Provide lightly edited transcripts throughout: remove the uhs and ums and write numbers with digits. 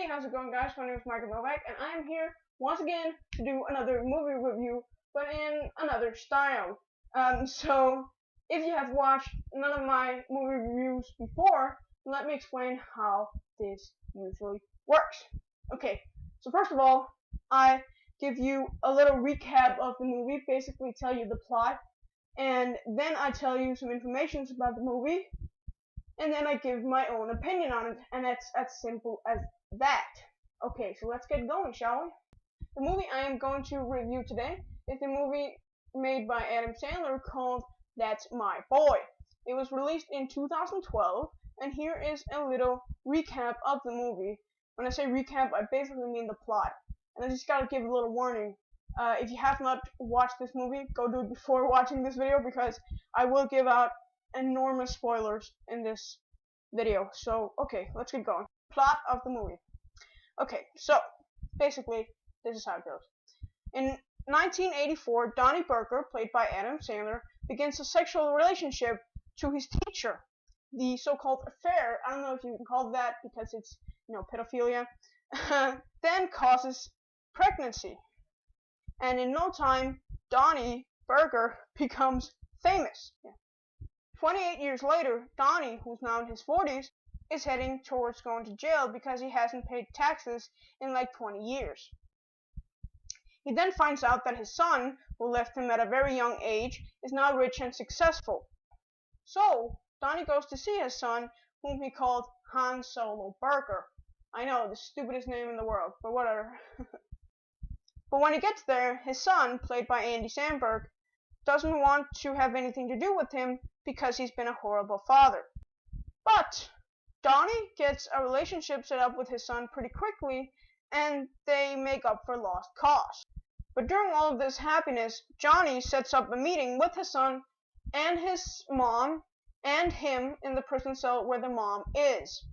Hey, how's it going, guys? My name is Michael Novak, and I am here once again to do another movie review, but in another style. So if you have watched none of my movie reviews before, let me explain how this usually works. Okay, so first of all, I give you a little recap of the movie, basically tell you the plot, and then I tell you some information about the movie, and then I give my own opinion on it, and it's as simple as that. Okay, so let's get going, shall we? The movie I am going to review today is the movie made by Adam Sandler called That's My Boy. It was released in 2012, and here is a little recap of the movie. When I say recap, I basically mean the plot. And I just gotta give a little warning. If you have not watched this movie, go do it before watching this video, because I will give out enormous spoilers in this video. So, okay, let's get going. Plot of the movie. Okay, so, basically, this is how it goes. In 1984, Donnie Burger, played by Adam Sandler, begins a sexual relationship to his teacher. The so-called affair, I don't know if you can call it that because it's, pedophilia, then causes pregnancy. And in no time, Donnie Burger becomes famous. 28 years later, Donnie, who's now in his 40s, is heading towards going to jail because he hasn't paid taxes in like 20 years. He then finds out that his son, who left him at a very young age, is now rich and successful. So, Donnie goes to see his son, whom he called Han Solo Burger. I know, the stupidest name in the world, but whatever. But when he gets there, his son, played by Andy Samberg, doesn't want to have anything to do with him because he's been a horrible father. But Donnie gets a relationship set up with his son pretty quickly, and they make up for lost cause. But during all of this happiness, Johnny sets up a meeting with his son and his mom and him in the prison cell where the mom is.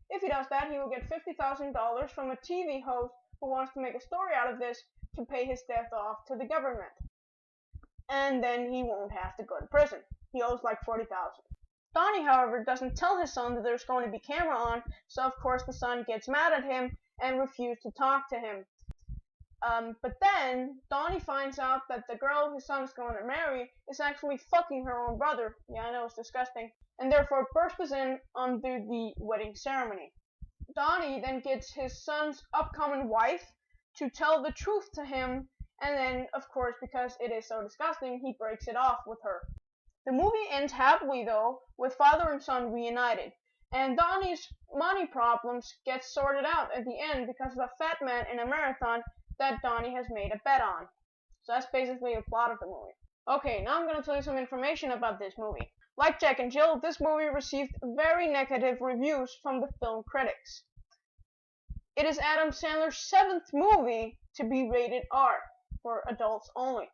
If he does that, he will get $50,000 from a TV host who wants to make a story out of this to pay his debt off to the government. And then he won't have to go to prison. He owes like $40,000. Donnie, however, doesn't tell his son that there's going to be camera on, so of course the son gets mad at him and refuses to talk to him. But then Donnie finds out that the girl his son is going to marry is actually fucking her own brother. Yeah, I know, it's disgusting. And therefore bursts in under the wedding ceremony. Donnie then gets his son's upcoming wife to tell the truth to him, and then, of course, because it is so disgusting, he breaks it off with her. The movie ends happily, though, with father and son reunited, and Donnie's money problems get sorted out at the end because of a fat man in a marathon that Donnie has made a bet on. So that's basically the plot of the movie. Okay, now I'm going to tell you some information about this movie. Like Jack and Jill, this movie received very negative reviews from the film critics. It is Adam Sandler's 7th movie to be rated R, for adults only.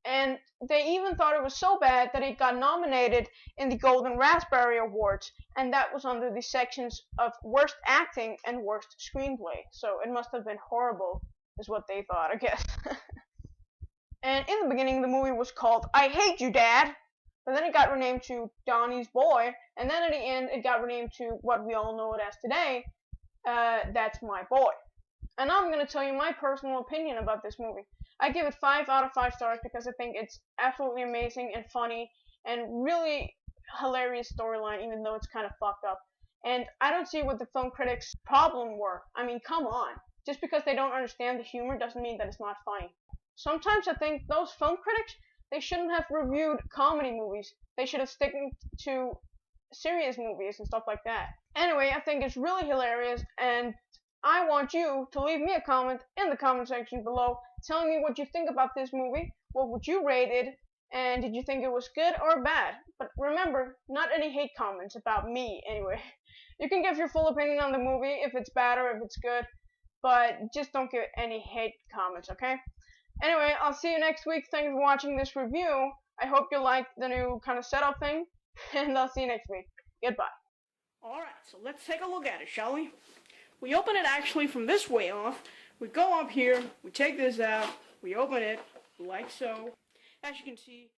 And they even thought it was so bad that it got nominated in the Golden Raspberry Awards, and that was under the sections of Worst Acting and Worst Screenplay. So it must have been horrible, is what they thought, I guess. And in the beginning, the movie was called I Hate You, Dad! But then it got renamed to Donnie's Boy, and then at the end, it got renamed to what we all know it as today, That's My Boy. And now I'm going to tell you my personal opinion about this movie. I give it 5 out of 5 stars because I think it's absolutely amazing and funny and really hilarious storyline, even though it's kind of fucked up. And I don't see what the film critics' problem were. I mean, come on. Just because they don't understand the humor doesn't mean that it's not funny. Sometimes I think those film critics, they shouldn't have reviewed comedy movies. They should have stuck to serious movies and stuff like that. Anyway, I think it's really hilarious, and I want you to leave me a comment in the comment section below telling me what you think about this movie, what would you rate it, and did you think it was good or bad? But remember, not any hate comments about me, anyway. You can give your full opinion on the movie, if it's bad or if it's good, but just don't give any hate comments, okay? Anyway, I'll see you next week. Thanks for watching this review. I hope you liked the new kind of setup thing, and I'll see you next week. Goodbye. Alright, so let's take a look at it, shall we? We open it actually from this way off. We go up here, we take this out, we open it, like so. As you can see,